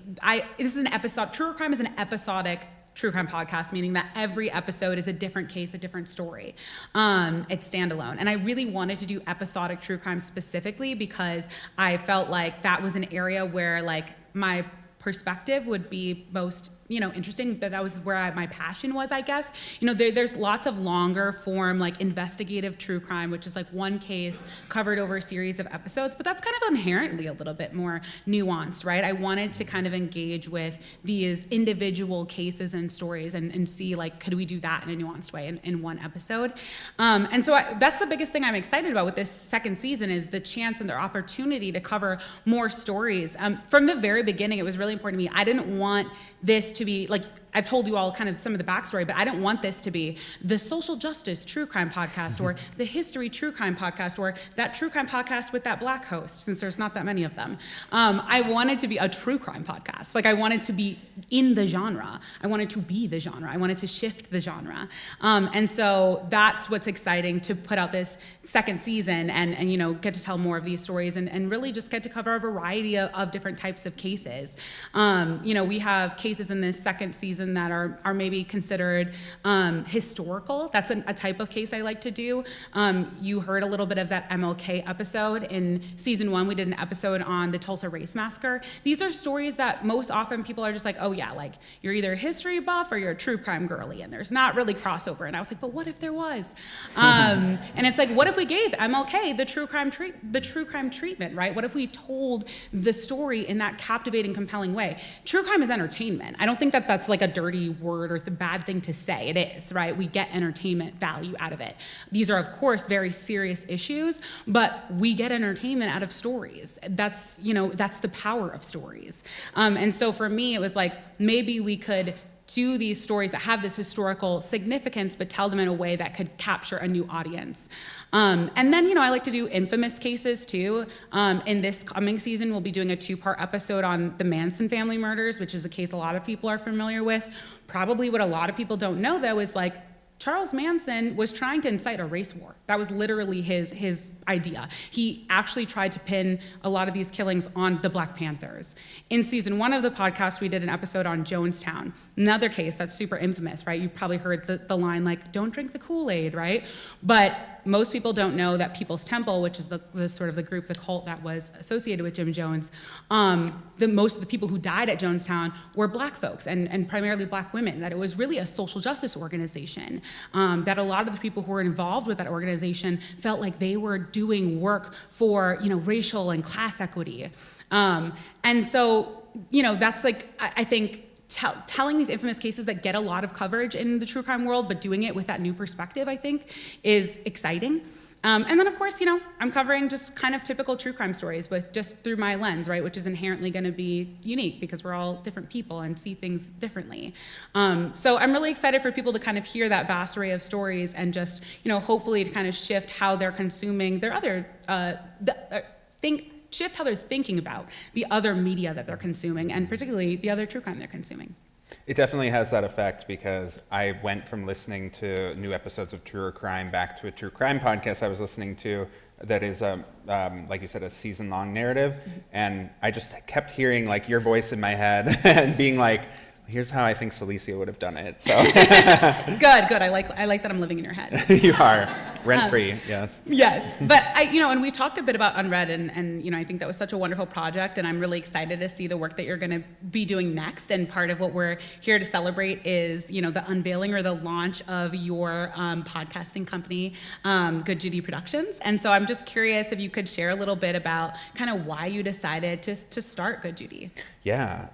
this is an episode. True Crime is an episodic true crime podcast, meaning that every episode is a different case, a different story. It's standalone. And I really wanted to do episodic true crime specifically because I felt like that was an area where like my perspective would be most interesting. That was where my passion was, I guess. There's lots of longer form, like investigative true crime, which is like one case covered over a series of episodes, but that's kind of inherently a little bit more nuanced, right? I wanted to kind of engage with these individual cases and stories and see, like, could we do that in a nuanced way in one episode? And so that's the biggest thing I'm excited about with this second season, is the chance and the opportunity to cover more stories. From the very beginning, it was really important to me. I didn't want this to be, like, I've told you all kind of some of the backstory, but I didn't want this to be the social justice true crime podcast or the history true crime podcast or that true crime podcast with that black host, since there's not that many of them. I wanted to be a true crime podcast. Like, I wanted to be in the genre. I wanted to be the genre. I wanted to shift the genre. And so that's what's exciting, to put out this second season and get to tell more of these stories and really just get to cover a variety of different types of cases. We have cases in this second season that are maybe considered historical. That's a type of case I like to do. You heard a little bit of that MLK episode. In season 1, we did an episode on the Tulsa Race Massacre. These are stories that most often people are just like, oh yeah, like, you're either a history buff or you're a true crime girly, and there's not really crossover. And I was like, but what if there was? And it's like, what if we gave MLK the true crime treatment, right? What if we told the story in that captivating, compelling way? True crime is entertainment. I don't think that that's like a dirty word or the bad thing to say. It is, right? We get entertainment value out of it. These are, of course, very serious issues, but we get entertainment out of stories. That's the power of stories. And so for me, it was like, maybe we could do these stories that have this historical significance, but tell them in a way that could capture a new audience. And then, I like to do infamous cases too. In this coming season, we'll be doing a 2-part episode on the Manson family murders, which is a case a lot of people are familiar with. Probably what a lot of people don't know, though, is like, Charles Manson was trying to incite a race war. That was literally his idea. He actually tried to pin a lot of these killings on the Black Panthers. In season 1 of the podcast, we did an episode on Jonestown, another case that's super infamous, right? You've probably heard the line like, don't drink the Kool-Aid, right? But most people don't know that People's Temple, which is the sort of the group, the cult that was associated with Jim Jones, most of the people who died at Jonestown were Black folks and primarily Black women, that it was really a social justice organization, that a lot of the people who were involved with that organization felt like they were doing work for, racial and class equity. And so, that's like, I think, telling these infamous cases that get a lot of coverage in the true crime world, but doing it with that new perspective, I think, is exciting. And then, of course, I'm covering just kind of typical true crime stories, but just through my lens, right, which is inherently going to be unique because we're all different people and see things differently. So I'm really excited for people to kind of hear that vast array of stories and just, hopefully to kind of shift how they're consuming their other shift how they're thinking about the other media that they're consuming, and particularly the other true crime they're consuming. It definitely has that effect because I went from listening to new episodes of True Crime back to a true crime podcast I was listening to that is, like you said, a season-long narrative, and I just kept hearing like your voice in my head and being like, here's how I think Celisia would have done it. So Good. I like that I'm living in your head. You are rent-free, yes. Yes, but and we talked a bit about Unread, and I think that was such a wonderful project, and I'm really excited to see the work that you're going to be doing next. And part of what we're here to celebrate is, the unveiling or the launch of your podcasting company, Good Judy Productions. And so I'm just curious if you could share a little bit about kind of why you decided to start Good Judy. Yeah.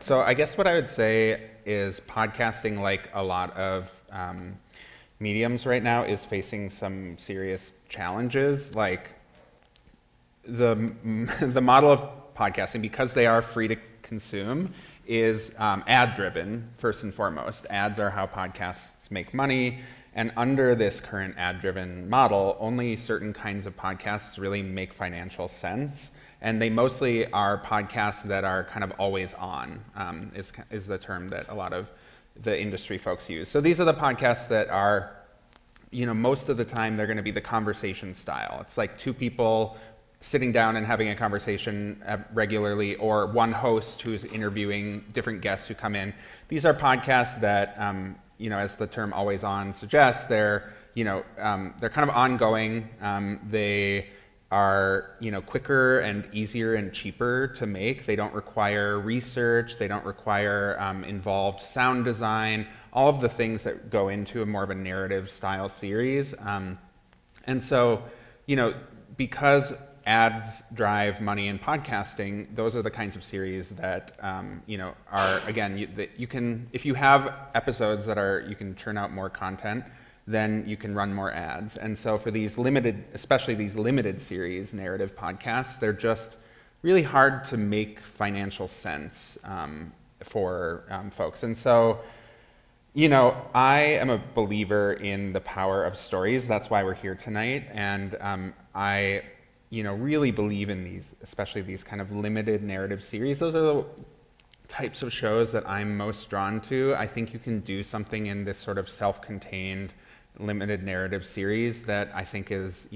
So I guess what I would say is podcasting, like a lot of mediums right now, is facing some serious challenges. Like the model of podcasting, because they are free to consume, is ad-driven, first and foremost. Ads are how podcasts make money. And under this current ad-driven model, only certain kinds of podcasts really make financial sense. And they mostly are podcasts that are kind of always on, is the term that a lot of the industry folks use. So these are the podcasts that are, most of the time they're going to be the conversation style. It's like two people sitting down and having a conversation regularly, or one host who's interviewing different guests who come in. These are podcasts that, as the term always on suggests, they're kind of ongoing. They are, quicker and easier and cheaper to make. They don't require research. They don't require involved sound design, all of the things that go into a more of a narrative style series. And so, because ads drive money in podcasting, those are the kinds of series that, are, again, that you can, if you have episodes that you can churn out more content, then you can run more ads. And so for these limited, especially these limited series narrative podcasts, they're just really hard to make financial sense for folks. And so, I am a believer in the power of stories. That's why we're here tonight. And I, really believe in these, especially these kind of limited narrative series. Those are the types of shows that I'm most drawn to. I think you can do something in this sort of self-contained limited narrative series that I think is,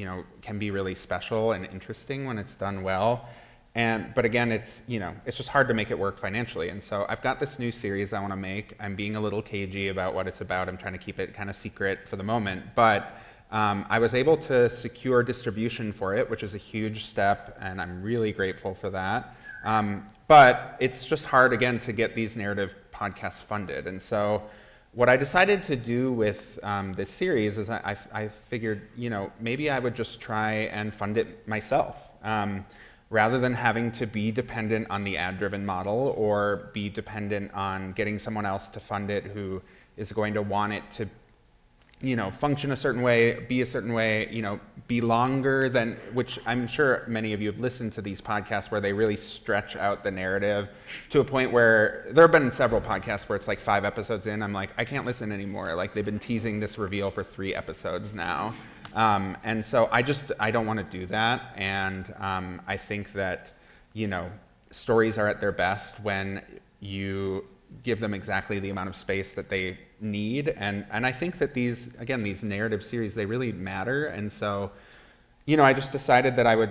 can be really special and interesting when it's done well. But again, it's just hard to make it work financially. And so I've got this new series I want to make. I'm being a little cagey about what it's about. I'm trying to keep it kind of secret for the moment. But I was able to secure distribution for it, which is a huge step, and I'm really grateful for that. But it's just hard, again, to get these narrative podcasts funded. And so what I decided to do with this series is I figured, maybe I would just try and fund it myself, rather than having to be dependent on the ad-driven model or be dependent on getting someone else to fund it who is going to want it to function a certain way, be a certain way, be longer than, which I'm sure many of you have listened to these podcasts where they really stretch out the narrative to a point where there have been several podcasts where it's like 5 episodes in, I'm like, I can't listen anymore. Like they've been teasing this reveal for 3 episodes now. And so I don't want to do that. And I think that, stories are at their best when you give them exactly the amount of space that they need. And I think that these narrative series, they really matter. And so, I just decided that I would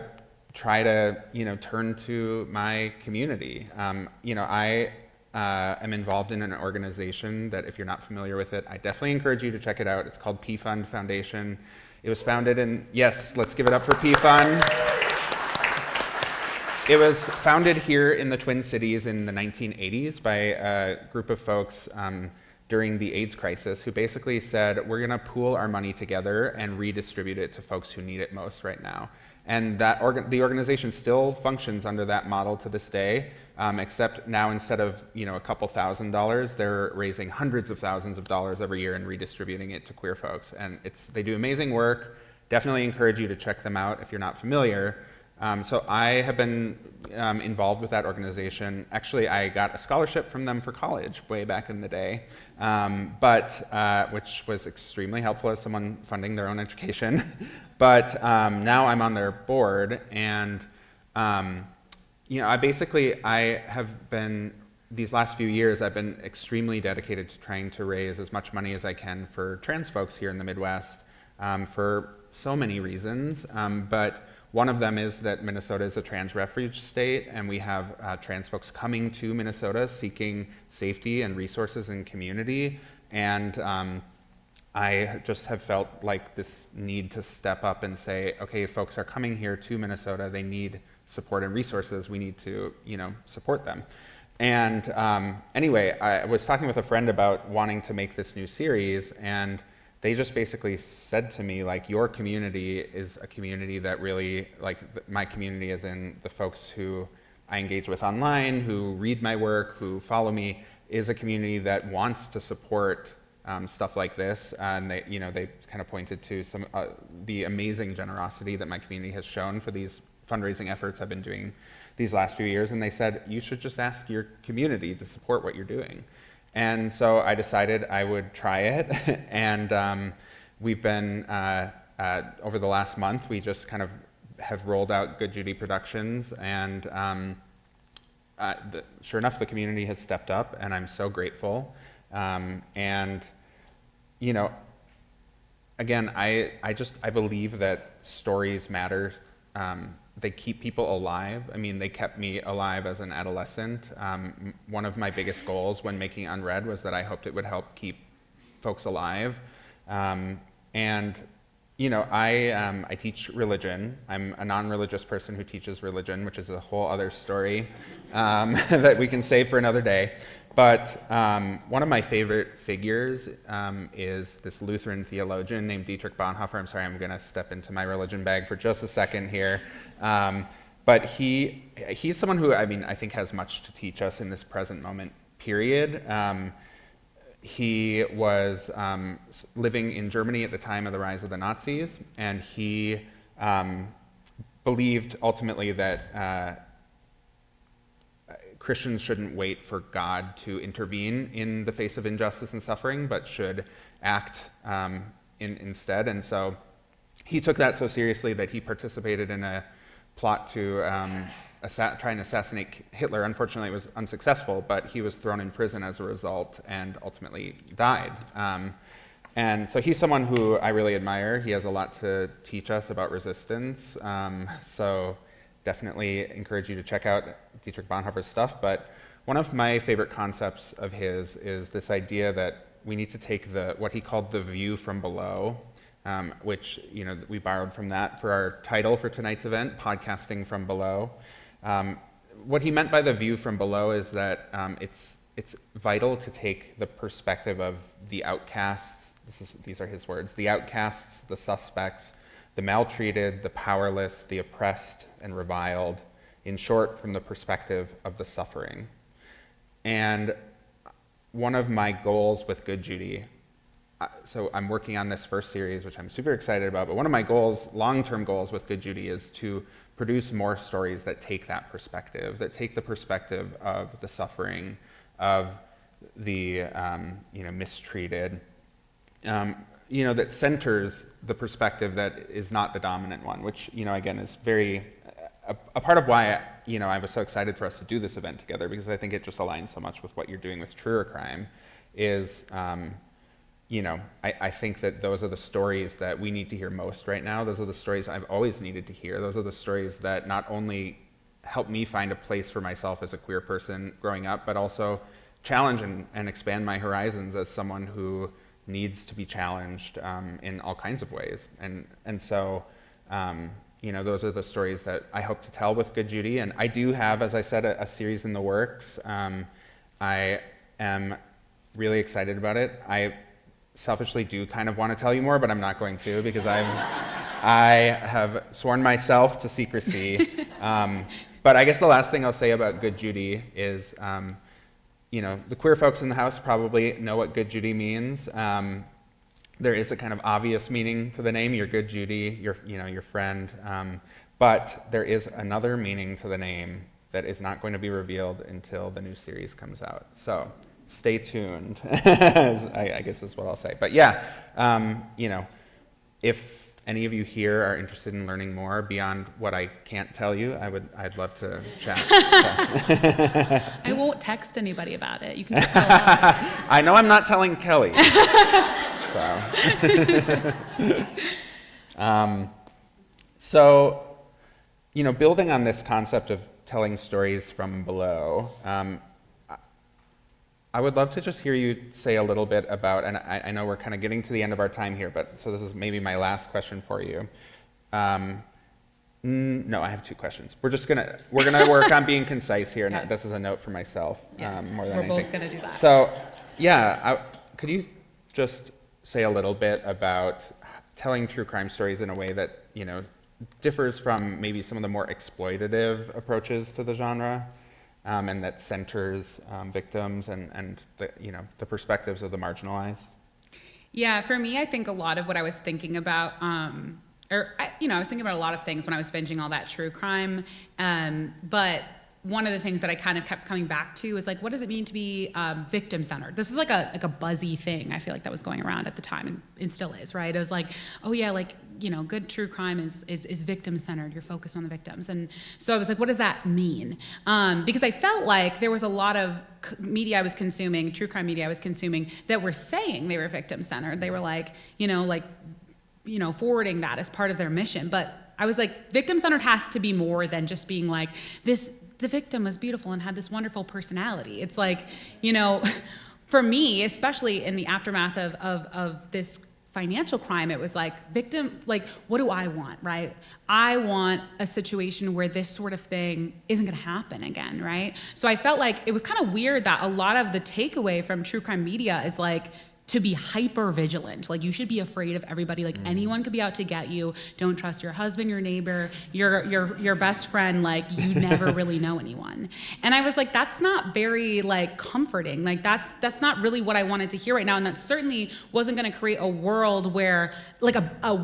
try to, turn to my community. I am involved in an organization that, if you're not familiar with it, I definitely encourage you to check it out. It's called P-Fund Foundation. It was founded in, yes, let's give it up for P-Fund. It was founded here in the Twin Cities in the 1980s by a group of folks during the AIDS crisis who basically said, we're going to pool our money together and redistribute it to folks who need it most right now. And the organization still functions under that model to this day, except now instead of a couple $1,000s, they're raising hundreds of thousands of dollars every year and redistributing it to queer folks. And they do amazing work. Definitely encourage you to check them out if you're not familiar. So I have been involved with that organization. Actually, I got a scholarship from them for college way back in the day, which was extremely helpful as someone funding their own education. But now I'm on their board, and I have been, these last few years, I've been extremely dedicated to trying to raise as much money as I can for trans folks here in the Midwest for so many reasons. But one of them is that Minnesota is a trans refuge state, and we have trans folks coming to Minnesota seeking safety and resources and community. And I just have felt like this need to step up and say, okay, folks are coming here to Minnesota, they need support and resources, we need to, support them. And anyway, I was talking with a friend about wanting to make this new series, and they just basically said to me, like, your community is a community that really, like, my community as in the folks who I engage with online, who read my work, who follow me, is a community that wants to support stuff like this. And they kind of pointed to the amazing generosity that my community has shown for these fundraising efforts I've been doing these last few years. And they said, you should just ask your community to support what you're doing. And so I decided I would try it, and we've been, over the last month, we just kind of have rolled out Good Judy Productions, and sure enough, the community has stepped up, and I'm so grateful. And, again, I believe that stories matter. They keep people alive. I mean, they kept me alive as an adolescent. One of my biggest goals when making Unread was that I hoped it would help keep folks alive. I teach religion. I'm a non-religious person who teaches religion, which is a whole other story that we can save for another day. But one of my favorite figures is this Lutheran theologian named Dietrich Bonhoeffer. I'm sorry, I'm going to step into my religion bag for just a second here. But he's someone who, I think has much to teach us in this present moment period. He was living in Germany at the time of the rise of the Nazis, and he believed ultimately that Christians shouldn't wait for God to intervene in the face of injustice and suffering, but should act instead. And so he took that so seriously that he participated in a plot to try and assassinate Hitler. Unfortunately, it was unsuccessful, but he was thrown in prison as a result and ultimately died. And so he's someone who I really admire. He has a lot to teach us about resistance. So definitely encourage you to check out Dietrich Bonhoeffer's stuff. But one of my favorite concepts of his is this idea that we need to take what he called the view from below, which we borrowed from that for our title for tonight's event, Podcasting from Below. What he meant by the view from below is that it's vital to take the perspective of the outcasts. These are his words: the outcasts, the suspects, the maltreated, the powerless, the oppressed and reviled. In short, from the perspective of the suffering. And one of my goals with Good Judy so I'm working on this first series, which I'm super excited about, but one of my goals, long-term goals with Good Judy, is to produce more stories that take that perspective, that take the perspective of the suffering, of the mistreated, that centers the perspective that is not the dominant one, which, again, is very, a part of why, I was so excited for us to do this event together, because I think it just aligns so much with what you're doing with truer crime, is, I think that those are the stories that we need to hear most right now. Those are the stories I've always needed to hear. Those are the stories that not only help me find a place for myself as a queer person growing up, but also challenge and expand my horizons as someone who needs to be challenged in all kinds of ways. And so, those are the stories that I hope to tell with Good Judy. And I do have, as I said, a series in the works. I am really excited about it. I selfishly do kind of want to tell you more, but I'm not going to, because I have sworn myself to secrecy. But I guess the last thing I'll say about Good Judy is, the queer folks in the house probably know what Good Judy means. There is a kind of obvious meaning to the name. You're Good Judy, your friend. But there is another meaning to the name that is not going to be revealed until the new series comes out. So stay tuned, I guess is what I'll say. But yeah, if any of you here are interested in learning more beyond what I can't tell you, I'd love to chat. I won't text anybody about it. You can just tell us. I know I'm not telling Kelly. So, building on this concept of telling stories from below, I would love to just hear you say a little bit about, and I know we're kind of getting to the end of our time here, but so this is maybe my last question for you. No, I have two questions. We're gonna work on being concise here, and Yes. this is a note for myself more than we're anything. both gonna do that. So, yeah, could you just say a little bit about telling true crime stories in a way that differs from maybe some of the more exploitative approaches to the genre? And that centers victims and the perspectives of the marginalized? Yeah, for me, I think a lot of what I was thinking about, I was thinking about a lot of things when I was binging all that true crime, but one of the things that I kind of kept coming back to is like, what does it mean to be victim-centered? This is like a buzzy thing, I feel like, that was going around at the time, and it still is, right? It was like, oh yeah, like, good true crime is victim-centered. You're focused on the victims. And so I was like, what does that mean? Because I felt like there was a lot of media I was consuming, true crime media I was consuming, that were saying they were victim-centered. They were like, forwarding that as part of their mission. But I was like, victim-centered has to be more than just being like, the victim was beautiful and had this wonderful personality. It's like, for me, especially in the aftermath of this financial crime, it was like, what do I want, right? I want a situation where this sort of thing isn't gonna happen again, right? So I felt like it was kind of weird that a lot of the takeaway from true crime media is like, to be hyper vigilant. Like, you should be afraid of everybody. Like, anyone could be out to get you. Don't trust your husband, your neighbor, your best friend. Like, you never really know anyone. And I was like, that's not very comforting. Like, that's not really what I wanted to hear right now. And that certainly wasn't going to create a world where the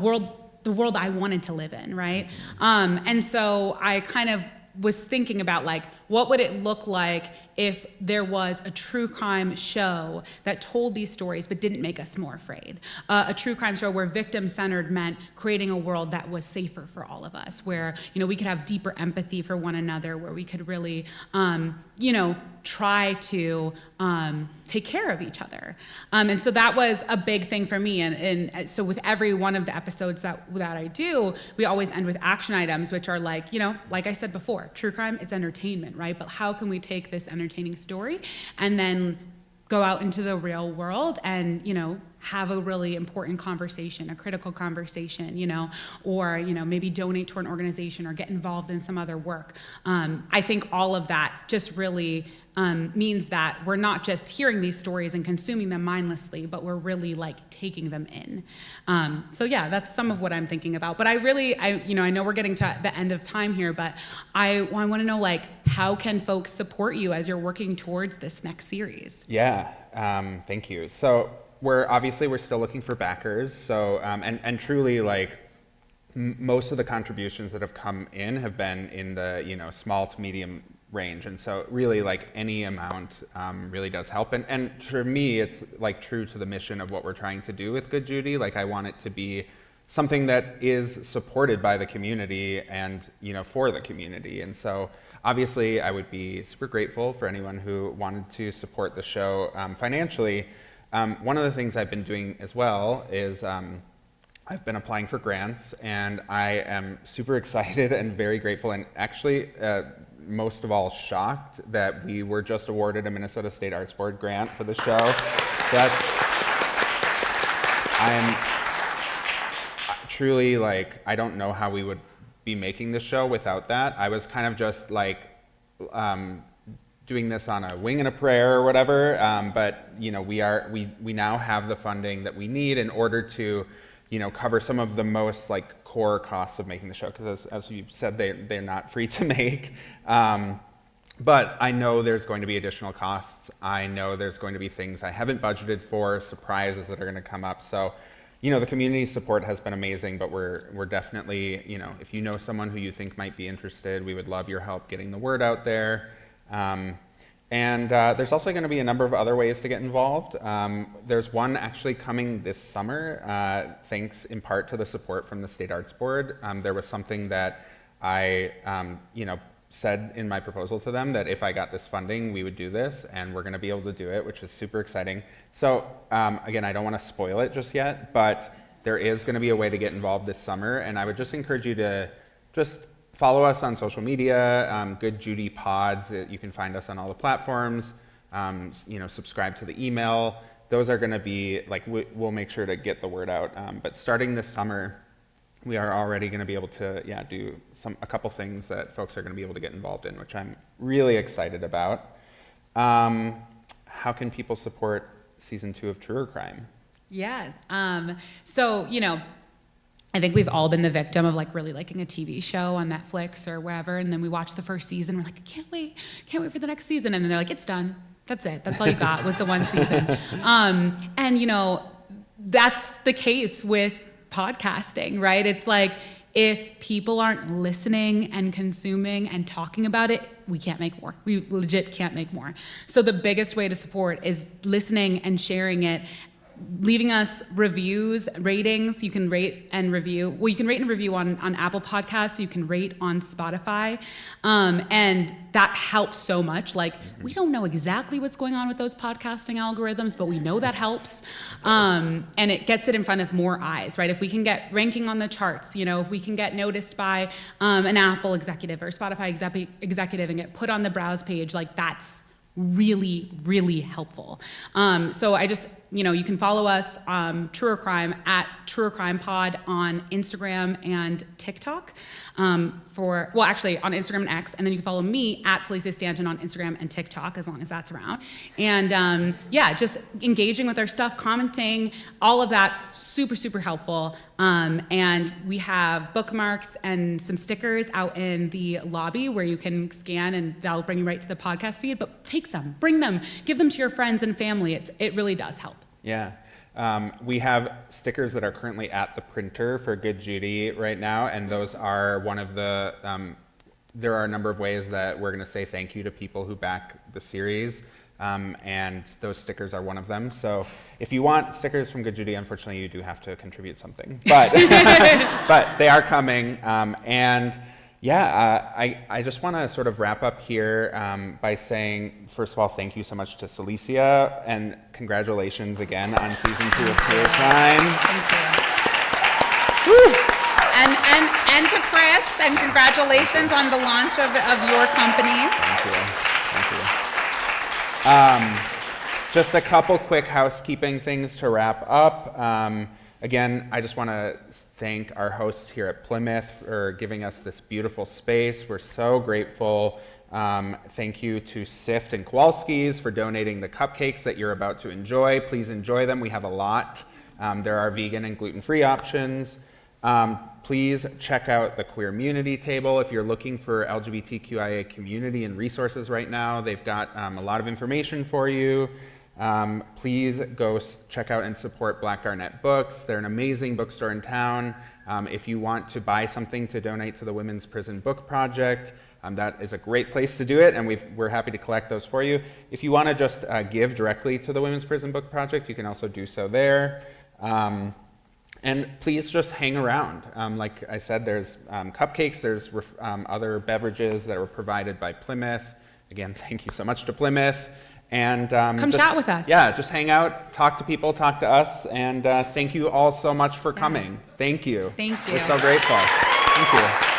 world I wanted to live in, right? And so I kind of was thinking about what would it look like if there was a true crime show that told these stories but didn't make us more afraid? A true crime show where victim-centered meant creating a world that was safer for all of us, where we could have deeper empathy for one another, where we could really try to take care of each other. And so that was a big thing for me. And so with every one of the episodes that I do, we always end with action items, which are like I said before, true crime, it's entertainment, right? But how can we take this entertaining story and then go out into the real world and, have a really important conversation, a critical conversation, or, maybe donate to an organization or get involved in some other work. I think all of that just really means that we're not just hearing these stories and consuming them mindlessly, but we're really like taking them in. So yeah, that's some of what I'm thinking about. But I know we're getting to the end of time here, but I want to know, like, how can folks support you as you're working towards this next series? Yeah, thank you. So we're still looking for backers. So and truly, like, most of the contributions that have come in have been in the small to medium range, and so really, like, any amount really does help. And for me, it's like true to the mission of what we're trying to do with Good Judy. Like, I want it to be something that is supported by the community and for the community. And so obviously I would be super grateful for anyone who wanted to support the show financially. One of the things I've been doing as well is I've been applying for grants, and I am super excited and very grateful, and actually most of all shocked that we were just awarded a Minnesota State Arts Board grant for the show. I'm truly, like, I don't know how we would be making the show without that. I was kind of just like doing this on a wing and a prayer or whatever, but we now have the funding that we need in order to cover some of the most, like, core costs of making the show, because as you said, they're not free to make. But I know there's going to be additional costs. I know there's going to be things I haven't budgeted for, surprises that are going to come up. So, the community support has been amazing, but we're definitely, if you know someone who you think might be interested, we would love your help getting the word out there. And there's also going to be a number of other ways to get involved. There's one actually coming this summer, thanks in part to the support from the State Arts Board. There was something that I said in my proposal to them, that if I got this funding, we would do this, and we're going to be able to do it, which is super exciting. So again, I don't want to spoil it just yet, but there is going to be a way to get involved this summer, and I would just encourage you to just follow us on social media, Good Judy Pods. You can find us on all the platforms. Subscribe to the email. Those are going to be, like, we'll make sure to get the word out. But starting this summer, we are already going to be able to, do a couple things that folks are going to be able to get involved in, which I'm really excited about. How can people support season 2 of Truer Crime? Yeah. So, I think we've all been the victim of, like, really liking a TV show on Netflix or wherever, and then we watch the first season, we're like, can't wait for the next season, and then they're like, it's done. That's it. That's all you got was the one season. And that's the case with podcasting, right? It's like, if people aren't listening and consuming and talking about it, we can't make more. We legit can't make more. So the biggest way to support is listening and sharing it, leaving us reviews, ratings. You can rate and review. Well, you can rate and review on Apple Podcasts. You can rate on Spotify. And that helps so much. Like, we don't know exactly what's going on with those podcasting algorithms, but we know that helps. And it gets it in front of more eyes, right? If we can get ranking on the charts, if we can get noticed by an Apple executive or Spotify executive and get put on the browse page, like, that's really, really helpful. So I just, you can follow us, Truer Crime, at Truer Crime Pod on Instagram and TikTok. Actually on Instagram and X, and then you can follow me at Celisia Stanton on Instagram and TikTok, as long as that's around. And just engaging with our stuff, commenting, all of that, super, super helpful. And we have bookmarks and some stickers out in the lobby where you can scan, and that'll bring you right to the podcast feed. But take some, bring them, give them to your friends and family. It really does help. Yeah. We have stickers that are currently at the printer for Good Judy right now, and those are one of the, there are a number of ways that we're going to say thank you to people who back the series, and those stickers are one of them. So if you want stickers from Good Judy, unfortunately you do have to contribute something, but, but they are coming, and I just want to sort of wrap up here by saying, first of all, thank you so much to Celisia, and congratulations again on season 2 of Truer Crime. Thank you. Woo. And to Chris, and congratulations on the launch of your company. Thank you. Just a couple quick housekeeping things to wrap up. Again, I just want to thank our hosts here at Plymouth for giving us this beautiful space. We're so grateful. Thank you to Sift and Kowalski's for donating the cupcakes that you're about to enjoy. Please enjoy them. We have a lot. There are vegan and gluten-free options. Please check out the Queermunity table if you're looking for LGBTQIA community and resources right now. They've got a lot of information for you. Please go check out and support Black Garnet Books. They're an amazing bookstore in town. If you want to buy something to donate to the Women's Prison Book Project, that is a great place to do it, and we're happy to collect those for you. If you want to just give directly to the Women's Prison Book Project, you can also do so there. And please just hang around. Like I said, there's cupcakes, there's other beverages that were provided by Plymouth. Again, thank you so much to Plymouth. And Come chat with us. Yeah, just hang out, talk to people, talk to us, and thank you all so much for coming. Thank you. Thank you. We're so grateful. Thank you.